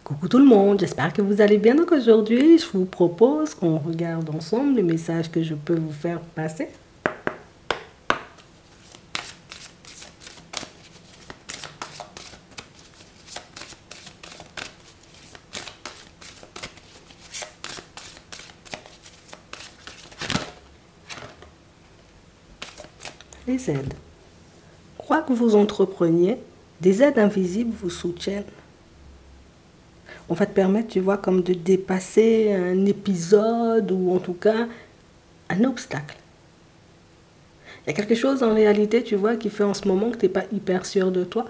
Coucou tout le monde, j'espère que vous allez bien. Donc aujourd'hui, je vous propose qu'on regarde ensemble les messages que je peux vous faire passer. Les aides. Quoi que vous entrepreniez, des aides invisibles vous soutiennent. On va te permettre, tu vois, comme de dépasser un épisode ou en tout cas un obstacle. Il y a quelque chose en réalité, tu vois, qui fait en ce moment que tu n'es pas hyper sûr de toi.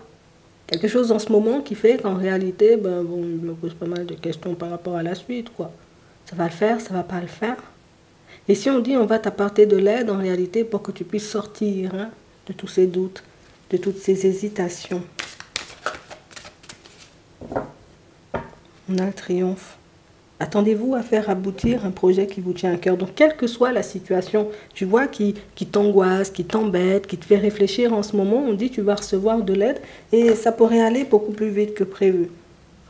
Quelque chose en ce moment qui fait qu'en réalité, ben, bon, je me pose pas mal de questions par rapport à la suite, quoi. Ça va le faire, ça va pas le faire. Et si on dit on va t'apporter de l'aide en réalité pour que tu puisses sortir hein, de tous ces doutes, de toutes ces hésitations. On a le triomphe. Attendez-vous à faire aboutir un projet qui vous tient à cœur. Donc, quelle que soit la situation, tu vois, qui t'angoisse, qui t'embête, qui te fait réfléchir en ce moment, on dit tu vas recevoir de l'aide et ça pourrait aller beaucoup plus vite que prévu.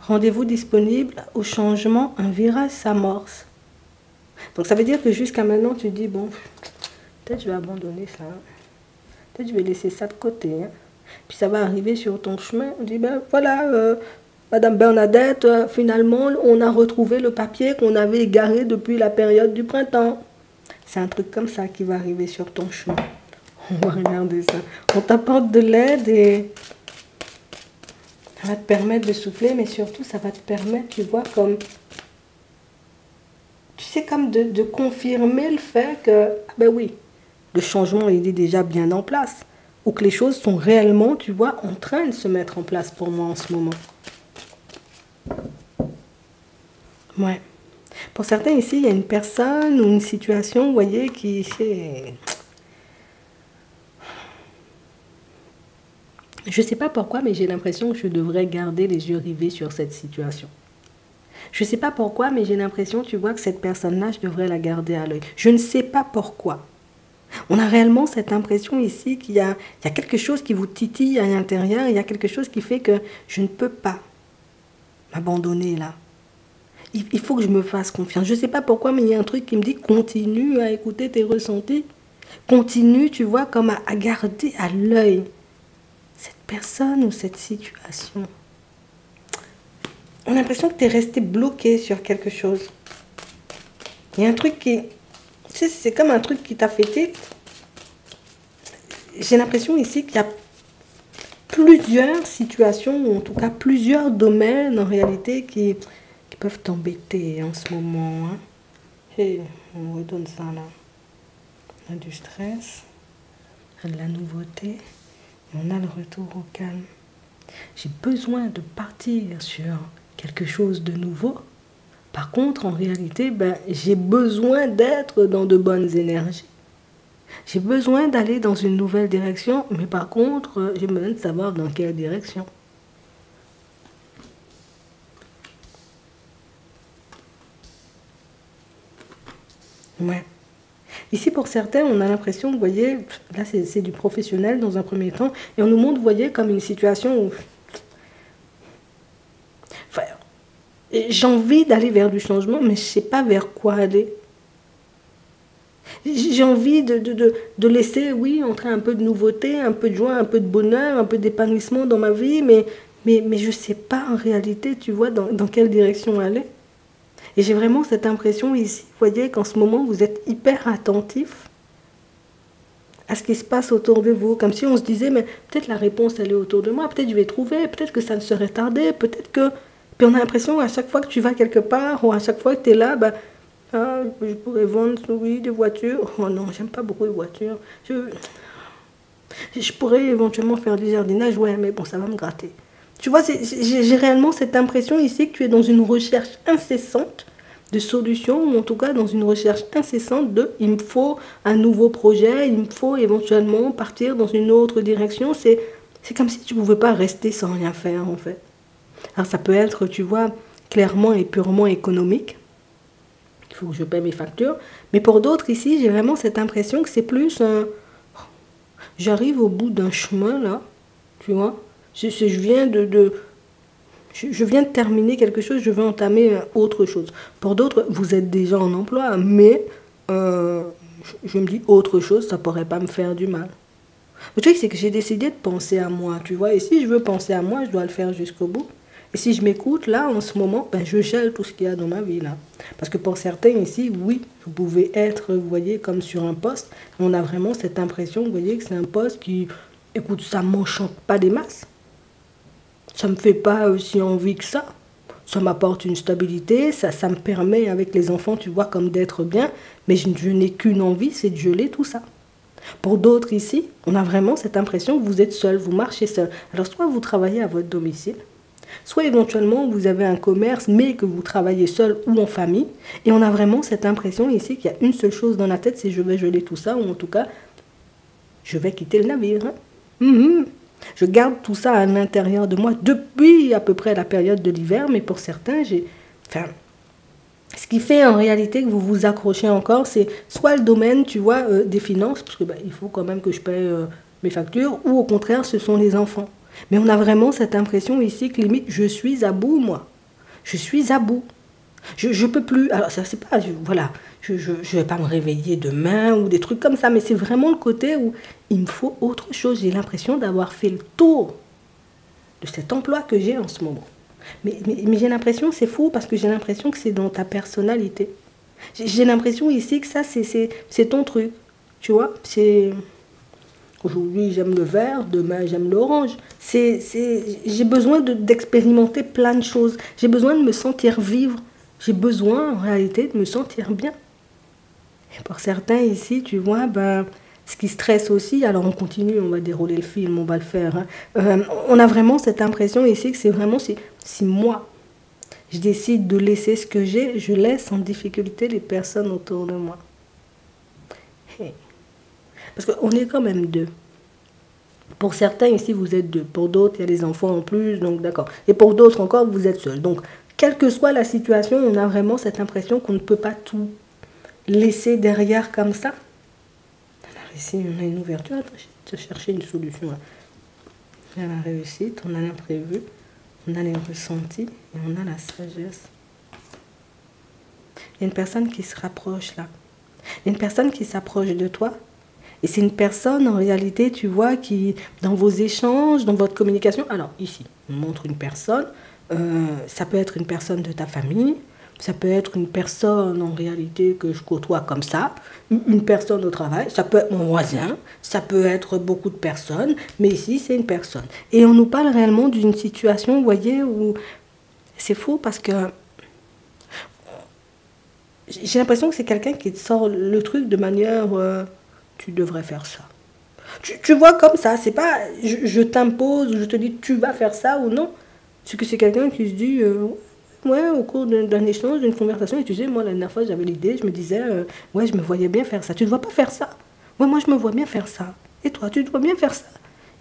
Rendez-vous disponible au changement, un virage s'amorce. Donc, ça veut dire que jusqu'à maintenant, tu dis, bon, peut-être je vais abandonner ça. Peut-être je vais laisser ça de côté. Hein. Puis ça va arriver sur ton chemin. On dit, ben voilà... Madame Bernadette, finalement, on a retrouvé le papier qu'on avait égaré depuis la période du printemps. C'est un truc comme ça qui va arriver sur ton chemin. On va regarder ça. On t'apporte de l'aide et ça va te permettre de souffler, mais surtout, ça va te permettre, tu vois, comme... Tu sais, comme de confirmer le fait que, ah ben oui, le changement, il est déjà bien en place. Ou que les choses sont réellement, tu vois, en train de se mettre en place pour moi en ce moment. Ouais. Pour certains ici, il y a une personne ou une situation, vous voyez, qui fait... Je ne sais pas pourquoi, mais j'ai l'impression que je devrais garder les yeux rivés sur cette situation. Je ne sais pas pourquoi, mais j'ai l'impression, tu vois, que cette personne-là, je devrais la garder à l'œil. Je ne sais pas pourquoi. On a réellement cette impression ici qu'il y a quelque chose qui vous titille à l'intérieur, il y a quelque chose qui fait que je ne peux pas m'abandonner là. Il faut que je me fasse confiance. Je ne sais pas pourquoi, mais il y a un truc qui me dit continue à écouter tes ressentis. Continue, tu vois, comme à garder à l'œil cette personne ou cette situation. On a l'impression que tu es resté bloqué sur quelque chose. Il y a un truc qui... Tu sais, c'est comme un truc qui t'a fêté. J'ai l'impression ici qu'il y a plusieurs situations, ou en tout cas plusieurs domaines en réalité qui peuvent t'embêter en ce moment. Hein. Et on redonne ça là. On a du stress, on a de la nouveauté, et on a le retour au calme. J'ai besoin de partir sur quelque chose de nouveau. Par contre, en réalité, ben, j'ai besoin d'être dans de bonnes énergies. J'ai besoin d'aller dans une nouvelle direction, mais par contre, j'ai besoin de savoir dans quelle direction. Ouais. Ici, pour certains, on a l'impression, vous voyez, là c'est du professionnel dans un premier temps, et on nous montre, vous voyez, comme une situation où... Enfin, j'ai envie d'aller vers du changement, mais je ne sais pas vers quoi aller. J'ai envie de laisser, oui, entrer un peu de nouveauté, un peu de joie, un peu de bonheur, un peu d'épanouissement dans ma vie, mais je ne sais pas en réalité, tu vois, dans quelle direction aller. Et j'ai vraiment cette impression ici, vous voyez, qu'en ce moment, vous êtes hyper attentif à ce qui se passe autour de vous. Comme si on se disait, mais peut-être la réponse, elle est autour de moi, peut-être je vais trouver, peut-être que ça ne serait tardé, peut-être que... Puis on a l'impression, à chaque fois que tu vas quelque part, ou à chaque fois que tu es là, ben, ah, je pourrais vendre, oui, des voitures. Oh non, j'aime pas beaucoup les voitures. Je pourrais éventuellement faire du jardinage, ouais, mais bon, ça va me gratter. Tu vois, j'ai réellement cette impression ici que tu es dans une recherche incessante de solutions, ou en tout cas dans une recherche incessante de « il me faut un nouveau projet, il me faut éventuellement partir dans une autre direction ». C'est comme si tu ne pouvais pas rester sans rien faire, en fait. Alors ça peut être, tu vois, clairement et purement économique. Il faut que je paie mes factures. Mais pour d'autres ici, j'ai vraiment cette impression que c'est plus un... J'arrive au bout d'un chemin, là, tu vois. Je viens Je viens de terminer quelque chose, je veux entamer autre chose. Pour d'autres, vous êtes déjà en emploi, mais je me dis autre chose, ça pourrait pas me faire du mal. Le truc, c'est que j'ai décidé de penser à moi, tu vois. Et si je veux penser à moi, je dois le faire jusqu'au bout. Et si je m'écoute, là, en ce moment, ben, je gèle tout ce qu'il y a dans ma vie, là. Parce que pour certains ici, oui, vous pouvez être, vous voyez, comme sur un poste. On a vraiment cette impression, vous voyez, que c'est un poste qui, écoute, ça m'enchante pas des masses. Ça me fait pas aussi envie que ça. Ça m'apporte une stabilité, ça me permet, avec les enfants, tu vois, comme d'être bien. Mais je n'ai qu'une envie, c'est de geler tout ça. Pour d'autres ici, on a vraiment cette impression que vous êtes seul, vous marchez seul. Alors, soit vous travaillez à votre domicile, soit éventuellement vous avez un commerce, mais que vous travaillez seul ou en famille. Et on a vraiment cette impression ici qu'il y a une seule chose dans la tête, c'est je vais geler tout ça, ou en tout cas, je vais quitter le navire. Je garde tout ça à l'intérieur de moi depuis à peu près la période de l'hiver, mais pour certains, Enfin, ce qui fait en réalité que vous vous accrochez encore, c'est soit le domaine, tu vois, des finances, parce que il faut quand même que je paye mes factures, ou au contraire, ce sont les enfants. Mais on a vraiment cette impression ici que limite, je suis à bout, moi. Je suis à bout. Je peux plus. Alors, ça, c'est pas. Voilà. Je vais pas me réveiller demain ou des trucs comme ça, mais c'est vraiment le côté où il me faut autre chose. J'ai l'impression d'avoir fait le tour de cet emploi que j'ai en ce moment. Mais j'ai l'impression, c'est fou, parce que j'ai l'impression que c'est dans ta personnalité. J'ai l'impression ici que ça, c'est ton truc. Tu vois, c'est. Aujourd'hui, j'aime le vert, demain, j'aime l'orange. J'ai besoin d'expérimenter plein de choses. J'ai besoin de me sentir vivre. J'ai besoin, en réalité, de me sentir bien. Et pour certains ici, tu vois, ce qui stresse aussi, alors on continue, on va dérouler le film, on va le faire. On a vraiment cette impression ici que c'est vraiment, si moi, je décide de laisser ce que j'ai, je laisse en difficulté les personnes autour de moi. Hey. Parce qu'on est quand même deux. Pour certains ici, vous êtes deux. Pour d'autres, il y a des enfants en plus, donc d'accord. Et pour d'autres encore, vous êtes seuls. Donc, quelle que soit la situation, on a vraiment cette impression qu'on ne peut pas tout laisser derrière comme ça. Alors ici, on a une ouverture. Je vais chercher une solution. On a la réussite, on a l'imprévu, on a les ressentis et on a la sagesse. Il y a une personne qui se rapproche là. Il y a une personne qui s'approche de toi. Et c'est une personne, en réalité, tu vois, qui, dans vos échanges, dans votre communication... Alors, ici, on montre une personne. Ça peut être une personne de ta famille. Ça peut être une personne, en réalité, que je côtoie comme ça. Une personne au travail. Ça peut être mon voisin. Ça peut être beaucoup de personnes. Mais ici, c'est une personne. Et on nous parle réellement d'une situation, vous voyez, où... C'est faux parce que... J'ai l'impression que c'est quelqu'un qui te sort le truc de manière... tu devrais faire ça. Tu vois comme ça, c'est pas je t'impose, je te dis tu vas faire ça ou non. C'est que c'est quelqu'un qui se dit, ouais, au cours d'un échange, d'une conversation, et tu sais, moi la dernière fois j'avais l'idée, je me disais, ouais, je me voyais bien faire ça. Tu ne vois pas faire ça? Ouais, moi je me vois bien faire ça. Et toi, tu te vois bien faire ça?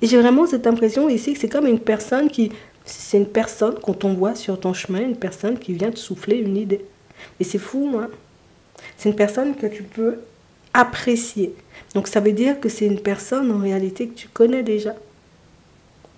Et j'ai vraiment cette impression ici que c'est comme une personne qui, c'est une personne qu'on t'envoie sur ton chemin, une personne qui vient te souffler une idée. Et c'est fou, hein. C'est une personne que tu peux apprécier. Donc ça veut dire que c'est une personne en réalité que tu connais déjà.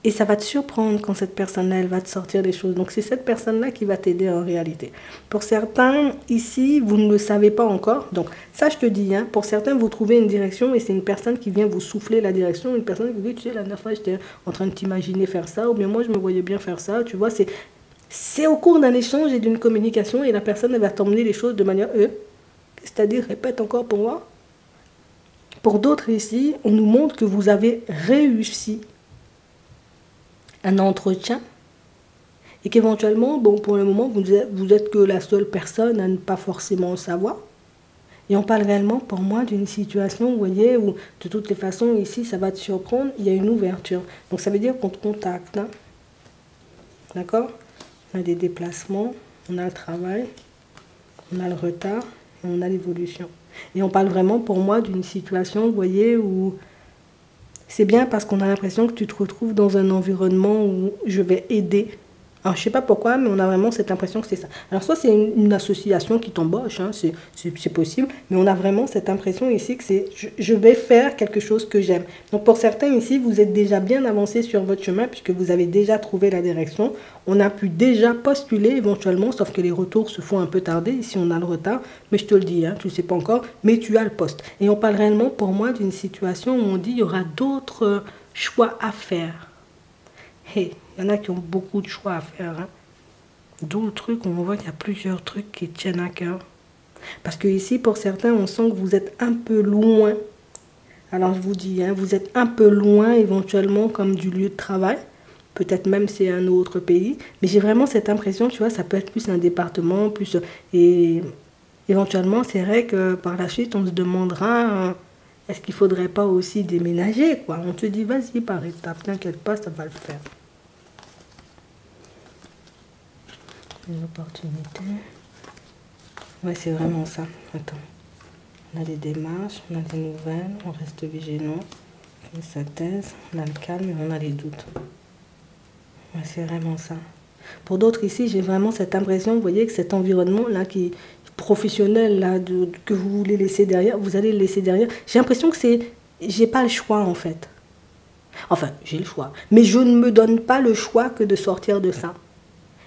Et ça va te surprendre quand cette personne-là, elle va te sortir des choses. Donc c'est cette personne-là qui va t'aider en réalité. Pour certains, ici, vous ne le savez pas encore. Donc ça, je te dis, hein, pour certains, vous trouvez une direction et c'est une personne qui vient vous souffler la direction. Une personne qui dit, tu sais, la dernière fois, j'étais en train de t'imaginer faire ça, ou bien moi, je me voyais bien faire ça. Tu vois, c'est au cours d'un échange et d'une communication et la personne, elle va t'emmener les choses de manière... c'est-à-dire, répète encore pour moi. Pour d'autres ici, on nous montre que vous avez réussi un entretien et qu'éventuellement, bon, pour le moment, vous êtes que la seule personne à ne pas forcément le savoir. Et on parle réellement, pour moi, d'une situation, vous voyez, où de toutes les façons, ici, ça va te surprendre, il y a une ouverture. Donc ça veut dire qu'on te contacte. Hein. D'accord? On a des déplacements, on a le travail, on a le retard et on a l'évolution. Et on parle vraiment, pour moi, d'une situation, vous voyez, où c'est bien parce qu'on a l'impression que tu te retrouves dans un environnement où je vais aider Alors, je sais pas pourquoi, mais on a vraiment cette impression que c'est ça. Alors, soit c'est une association qui t'embauche, hein, c'est possible, mais on a vraiment cette impression ici que c'est je vais faire quelque chose que j'aime. Donc, pour certains ici, vous êtes déjà bien avancé sur votre chemin puisque vous avez déjà trouvé la direction. On a pu déjà postuler éventuellement, sauf que les retours se font un peu tarder. Ici, on a le retard, mais je te le dis, hein, tu ne sais pas encore, mais tu as le poste. Et on parle réellement, pour moi, d'une situation où on dit il y aura d'autres choix à faire. Hey, il y en a qui ont beaucoup de choix à faire. Hein. D'où le truc où on voit qu'il y a plusieurs trucs qui tiennent à cœur. Parce que ici, pour certains, on sent que vous êtes un peu loin. Alors, je vous dis, hein, vous êtes un peu loin éventuellement comme du lieu de travail. Peut-être même c'est un autre pays. Mais j'ai vraiment cette impression, tu vois, ça peut être plus un département, plus... Et éventuellement, c'est vrai que par la suite, on se demandera... Est-ce qu'il ne faudrait pas aussi déménager, quoi? On te dit, vas-y, par étape, t'inquiète pas, ça va le faire. Une opportunité. Ouais, c'est vraiment ça. Attends. On a des démarches, on a des nouvelles, on reste vigilant. On fait sa thèse, on a le calme et on a les doutes. Ouais, c'est vraiment ça. Pour d'autres ici, j'ai vraiment cette impression, vous voyez, que cet environnement-là qui professionnel là, que vous voulez laisser derrière, vous allez le laisser derrière. J'ai l'impression que c'est... J'ai pas le choix, en fait. Enfin, j'ai le choix. Mais je ne me donne pas le choix que de sortir de ça.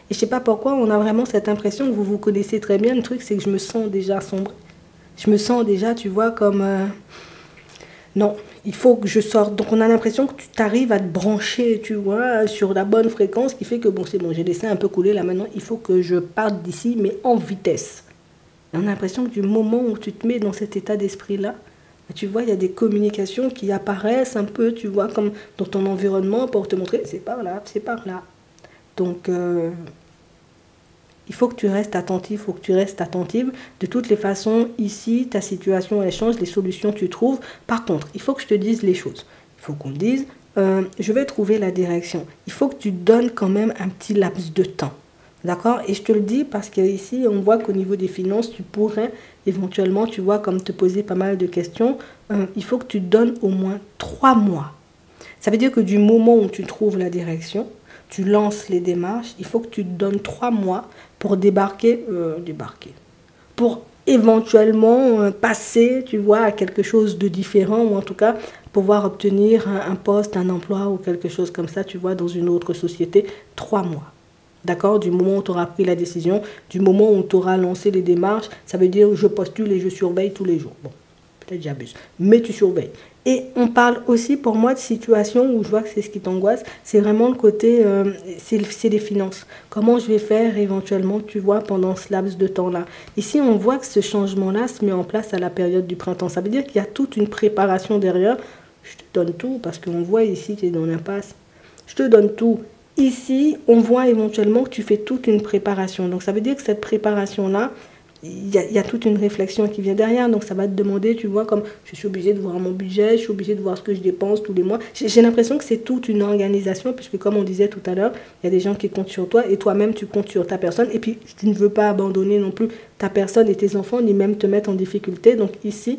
Et je sais pas pourquoi, on a vraiment cette impression que vous vous connaissez très bien. Le truc, c'est que je me sens déjà sombre. Je me sens déjà, tu vois, comme... non, il faut que je sorte. Donc, on a l'impression que tu t'arrives à te brancher, tu vois, sur la bonne fréquence, qui fait que, bon, c'est bon, j'ai laissé un peu couler là maintenant. Il faut que je parte d'ici, mais en vitesse. On a l'impression que du moment où tu te mets dans cet état d'esprit-là, tu vois, il y a des communications qui apparaissent un peu, tu vois, comme dans ton environnement pour te montrer, c'est par là, c'est par là. Donc, il faut que tu restes attentif, il faut que tu restes attentive. De toutes les façons, ici, ta situation, elle change, les solutions, tu trouves. Par contre, il faut que je te dise les choses. Il faut qu'on te dise, je vais trouver la direction. Il faut que tu donnes quand même un petit laps de temps. D'accord? Et je te le dis parce qu'ici, on voit qu'au niveau des finances, tu pourrais éventuellement, tu vois, comme te poser pas mal de questions. Il faut que tu donnes au moins 3 mois. Ça veut dire que du moment où tu trouves la direction, tu lances les démarches, il faut que tu te donnes 3 mois pour débarquer, pour éventuellement passer, tu vois, à quelque chose de différent, ou en tout cas pouvoir obtenir un poste, un emploi ou quelque chose comme ça, tu vois, dans une autre société. 3 mois. D'accord? Du moment où tu auras pris la décision, du moment où tu auras lancé les démarches, ça veut dire je postule et je surveille tous les jours. Bon, peut-être j'abuse, mais tu surveilles. Et on parle aussi pour moi de situations où je vois que c'est ce qui t'angoisse, c'est vraiment le côté, c'est les finances. Comment je vais faire éventuellement, tu vois, pendant ce laps de temps-là. Ici, on voit que ce changement-là se met en place à la période du printemps. Ça veut dire qu'il y a toute une préparation derrière. Je te donne tout parce qu'on voit ici que tu es dans l'impasse. Je te donne tout. Ici, on voit éventuellement que tu fais toute une préparation. Donc, ça veut dire que cette préparation-là, il y a toute une réflexion qui vient derrière. Donc, ça va te demander, tu vois, comme je suis obligée de voir mon budget, je suis obligée de voir ce que je dépense tous les mois. J'ai l'impression que c'est toute une organisation, puisque comme on disait tout à l'heure, il y a des gens qui comptent sur toi et toi-même, tu comptes sur ta personne. Et puis, tu ne veux pas abandonner non plus ta personne et tes enfants, ni même te mettre en difficulté. Donc, ici,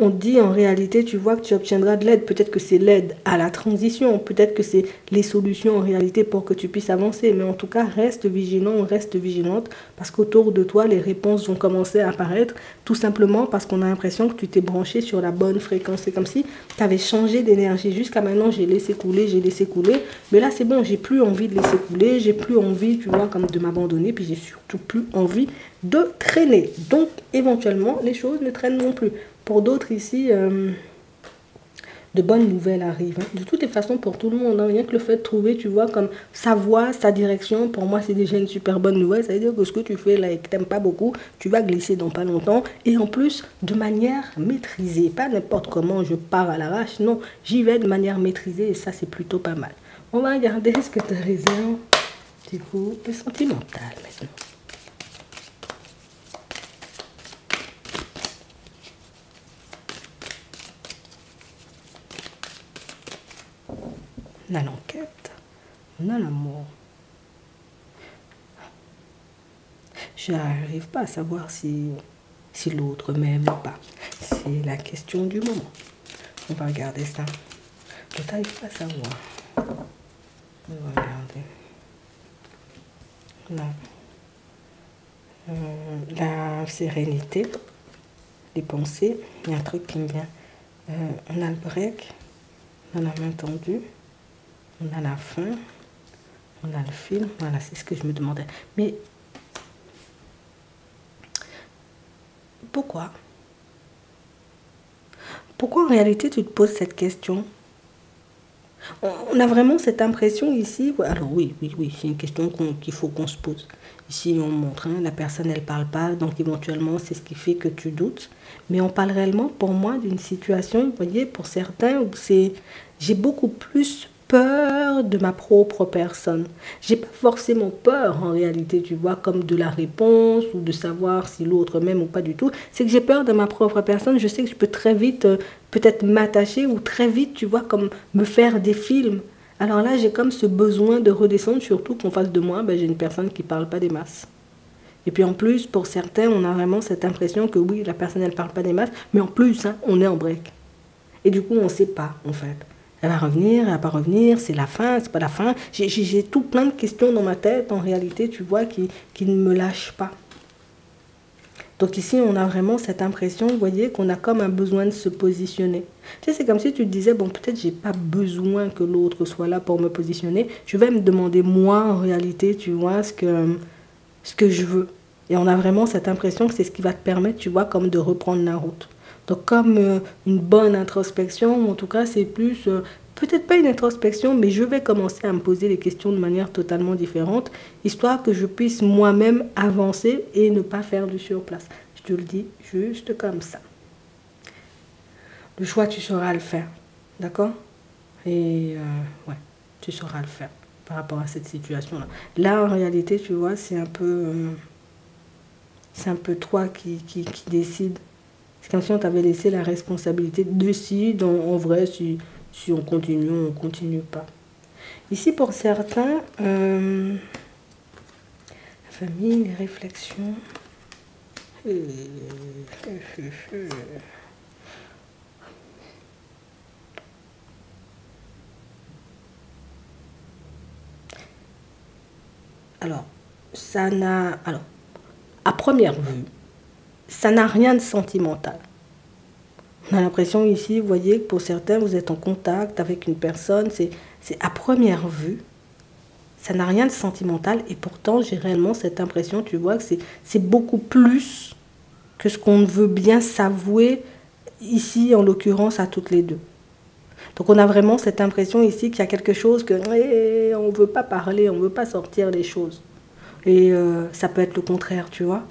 on dit en réalité, tu vois que tu obtiendras de l'aide. Peut-être que c'est l'aide à la transition. Peut-être que c'est les solutions en réalité pour que tu puisses avancer. Mais en tout cas, reste vigilant, reste vigilante. Parce qu'autour de toi, les réponses vont commencer à apparaître. Tout simplement parce qu'on a l'impression que tu t'es branché sur la bonne fréquence. C'est comme si tu avais changé d'énergie. Jusqu'à maintenant, j'ai laissé couler, j'ai laissé couler. Mais là, c'est bon, j'ai plus envie de laisser couler. J'ai plus envie, tu vois, comme de m'abandonner. Puis j'ai surtout plus envie de traîner. Donc, éventuellement, les choses ne traînent non plus. Pour d'autres ici, de bonnes nouvelles arrivent. Hein. De toutes les façons, pour tout le monde, hein, rien que le fait de trouver, tu vois, comme sa voie, sa direction, pour moi, c'est déjà une super bonne nouvelle. Ça veut dire que ce que tu fais là et que tu n'aimes pas beaucoup, tu vas glisser dans pas longtemps. Et en plus, de manière maîtrisée. Pas n'importe comment, je pars à l'arrache. Non, j'y vais de manière maîtrisée et ça, c'est plutôt pas mal. On va regarder ce que tu réserves. Du coup, le sentimental maintenant. On a l'enquête, on a l'amour. Je n'arrive pas à savoir si l'autre m'aime ou pas. C'est la question du moment. On va regarder ça. Je n'arrive pas à savoir. On va regarder. Là. La sérénité, les pensées, il y a un truc qui me vient. On a le break, on a la main tendue, on a la fin, on a le film, voilà, c'est ce que je me demandais. Mais pourquoi? Pourquoi en réalité tu te poses cette question? On a vraiment cette impression ici, alors oui, c'est une question qu'il faut qu'on se pose. Ici, on montre, hein, la personne, elle parle pas, donc éventuellement, c'est ce qui fait que tu doutes. Mais on parle réellement, pour moi, d'une situation, vous voyez, pour certains, où j'ai beaucoup plus peur de ma propre personne. J'ai pas forcément peur, en réalité, tu vois, comme de la réponse, ou de savoir si l'autre m'aime ou pas du tout. C'est que j'ai peur de ma propre personne. Je sais que je peux très vite, peut-être m'attacher, ou très vite, tu vois, comme me faire des films. Alors là, j'ai comme ce besoin de redescendre, surtout qu'en face de moi, ben, j'ai une personne qui ne parle pas des masses. Et puis en plus, pour certains, on a vraiment cette impression que oui, la personne, elle ne parle pas des masses, mais en plus, hein, on est en break. Et du coup, on ne sait pas, en fait. Elle va revenir, elle va pas revenir, c'est la fin, c'est pas la fin. J'ai tout plein de questions dans ma tête, en réalité, tu vois, qui ne me lâchent pas. Donc ici, on a vraiment cette impression, vous voyez, qu'on a comme un besoin de se positionner. Tu sais, c'est comme si tu te disais, bon, peut-être j'ai pas besoin que l'autre soit là pour me positionner. Je vais me demander, moi, en réalité, tu vois, ce que je veux. Et on a vraiment cette impression que c'est ce qui va te permettre, tu vois, comme de reprendre la route. Donc comme une bonne introspection, ou en tout cas, c'est plus... peut-être pas une introspection, mais je vais commencer à me poser les questions de manière totalement différente, histoire que je puisse moi-même avancer et ne pas faire du surplace. Je te le dis juste comme ça. Le choix, tu sauras le faire. D'accord? Et ouais, tu sauras le faire par rapport à cette situation-là. Là, en réalité, tu vois, c'est un peu toi qui décide. C'est comme si on t'avait laissé la responsabilité de décider en vrai si on continue ou on ne continue pas. Ici, pour certains, la famille, les réflexions. Alors, à première vue, ça n'a rien de sentimental. On a l'impression ici, vous voyez, que pour certains, vous êtes en contact avec une personne, c'est à première vue, ça n'a rien de sentimental, et pourtant, j'ai réellement cette impression, tu vois, que c'est beaucoup plus que ce qu'on veut bien s'avouer ici, en l'occurrence, à toutes les deux. Donc on a vraiment cette impression ici qu'il y a quelque chose que on ne veut pas parler, on ne veut pas sortir les choses. Et ça peut être le contraire, tu vois.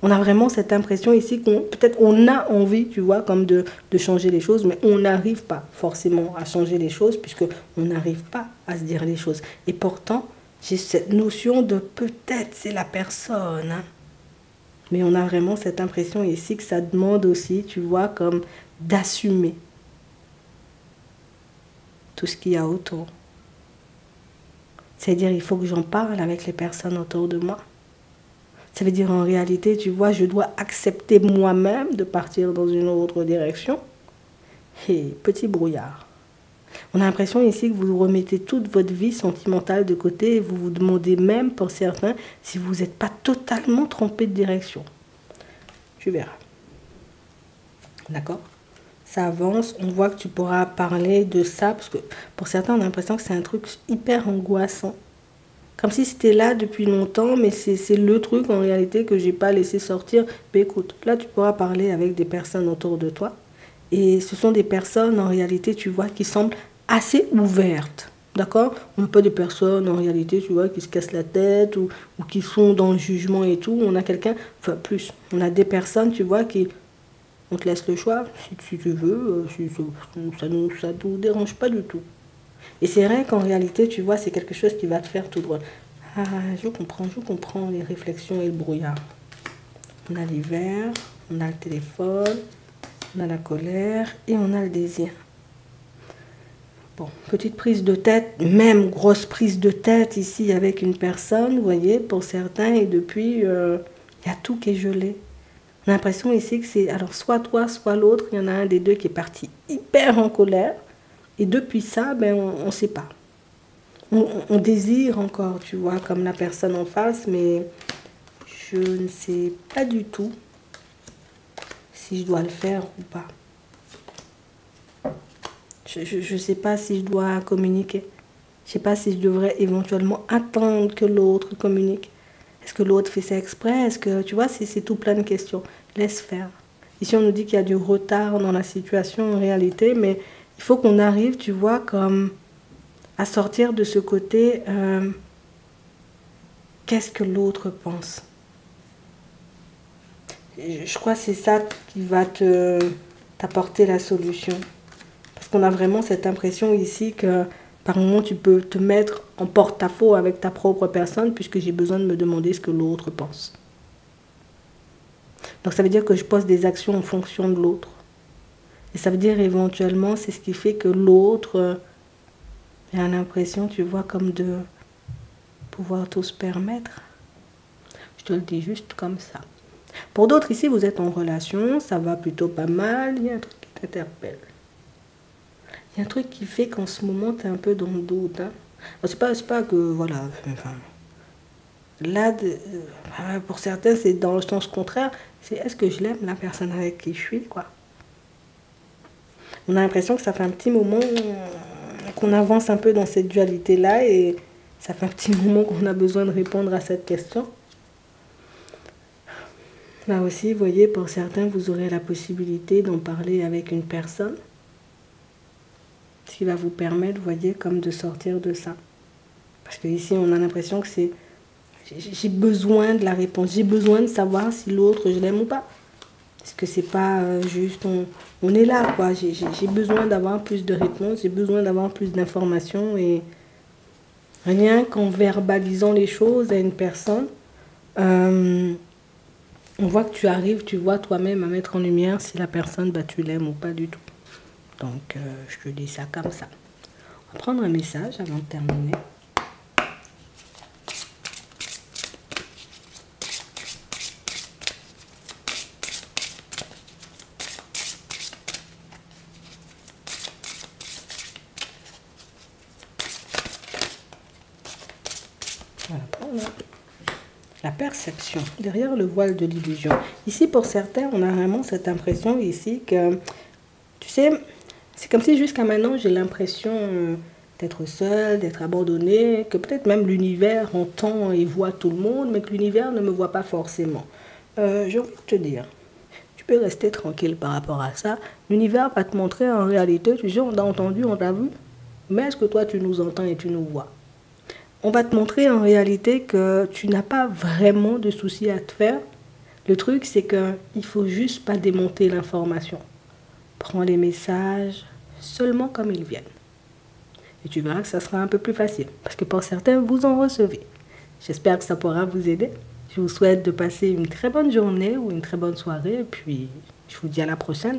On a vraiment cette impression ici qu'on peut-être on a envie, tu vois, comme de changer les choses, mais on n'arrive pas forcément à changer les choses puisque on n'arrive pas à se dire les choses. Et pourtant, j'ai cette notion de peut-être c'est la personne, hein. Mais on a vraiment cette impression ici que ça demande aussi, tu vois, comme d'assumer tout ce qu'il y a autour. C'est-à-dire, il faut que j'en parle avec les personnes autour de moi. Ça veut dire, en réalité, tu vois, je dois accepter moi-même de partir dans une autre direction. Et petit brouillard. On a l'impression ici que vous remettez toute votre vie sentimentale de côté et vous vous demandez même, pour certains, si vous n'êtes pas totalement trompé de direction. Tu verras. D'accord ? Ça avance, on voit que tu pourras parler de ça, parce que pour certains, on a l'impression que c'est un truc hyper angoissant. Comme si c'était là depuis longtemps, mais c'est le truc en réalité que j'ai pas laissé sortir. Mais écoute, là tu pourras parler avec des personnes autour de toi. Et ce sont des personnes en réalité, tu vois, qui semblent assez ouvertes. D'accord? On n'a pas des personnes en réalité, tu vois, qui se cassent la tête ou qui sont dans le jugement et tout. On a quelqu'un, enfin plus, on a des personnes, tu vois, qui... On te laisse le choix, si tu veux, ça nous dérange pas du tout. Et c'est vrai qu'en réalité, tu vois, c'est quelque chose qui va te faire tout droit. Ah, je comprends les réflexions et le brouillard. On a l'hiver, on a le téléphone, on a la colère et on a le désir. Bon, petite prise de tête, même grosse prise de tête ici avec une personne, vous voyez, pour certains, et depuis, il y a tout qui est gelé. On a l'impression ici que c'est, alors soit toi, soit l'autre, il y en a un des deux qui est parti hyper en colère, et depuis ça, ben, on ne sait pas. on désire encore, tu vois, comme la personne en face, mais je ne sais pas du tout si je dois le faire ou pas. Je ne sais pas si je dois communiquer. Je ne sais pas si je devrais éventuellement attendre que l'autre communique. Est-ce que l'autre fait ça exprès? Est-ce que, tu vois, c'est tout plein de questions. Laisse faire. Ici, on nous dit qu'il y a du retard dans la situation en réalité, mais il faut qu'on arrive, tu vois, comme à sortir de ce côté, qu'est-ce que l'autre pense? Je crois que c'est ça qui va t'apporter la solution. Parce qu'on a vraiment cette impression ici que par moment tu peux te mettre en porte-à-faux avec ta propre personne puisque j'ai besoin de me demander ce que l'autre pense. Donc ça veut dire que je pose des actions en fonction de l'autre. Et ça veut dire éventuellement c'est ce qui fait que l'autre a l'impression, tu vois, comme de pouvoir tout se permettre. Je te le dis juste comme ça. Pour d'autres ici, vous êtes en relation, ça va plutôt pas mal, il y a un truc qui t'interpelle. Il y a un truc qui fait qu'en ce moment, tu es un peu dans le doute. Hein. C'est pas que, voilà, enfin, là, pour certains, c'est dans le sens contraire. C'est est-ce que je l'aime, la personne avec qui je suis, quoi. On a l'impression que ça fait un petit moment qu'on avance un peu dans cette dualité-là et ça fait un petit moment qu'on a besoin de répondre à cette question. Là aussi, vous voyez, pour certains, vous aurez la possibilité d'en parler avec une personne. Ce qui va vous permettre, vous voyez, comme de sortir de ça. Parce que ici, on a l'impression que c'est... J'ai besoin de la réponse. J'ai besoin de savoir si l'autre, je l'aime ou pas. Parce que c'est pas juste... On est là, quoi. J'ai besoin d'avoir plus de réponses. J'ai besoin d'avoir plus d'informations. Et rien qu'en verbalisant les choses à une personne, on voit que tu arrives, tu vois toi-même à mettre en lumière si la personne, bah, tu l'aimes ou pas du tout. Donc, je te dis ça comme ça. On va prendre un message avant de terminer. Voilà. La perception, derrière le voile de l'illusion. Ici, pour certains, on a vraiment cette impression ici que, tu sais, c'est comme si jusqu'à maintenant, j'ai l'impression d'être seule, d'être abandonnée, que peut-être même l'univers entend et voit tout le monde, mais que l'univers ne me voit pas forcément. J'ai envie de te dire, tu peux rester tranquille par rapport à ça. L'univers va te montrer en réalité, tu sais, on t'a entendu, on t'a vu, mais est-ce que toi, tu nous entends et tu nous vois? On va te montrer en réalité que tu n'as pas vraiment de soucis à te faire. Le truc, c'est qu'il ne faut juste pas démonter l'information. Prends les messages seulement comme ils viennent. Et tu verras que ça sera un peu plus facile. Parce que pour certains, vous en recevez. J'espère que ça pourra vous aider. Je vous souhaite de passer une très bonne journée ou une très bonne soirée. Et puis, je vous dis à la prochaine.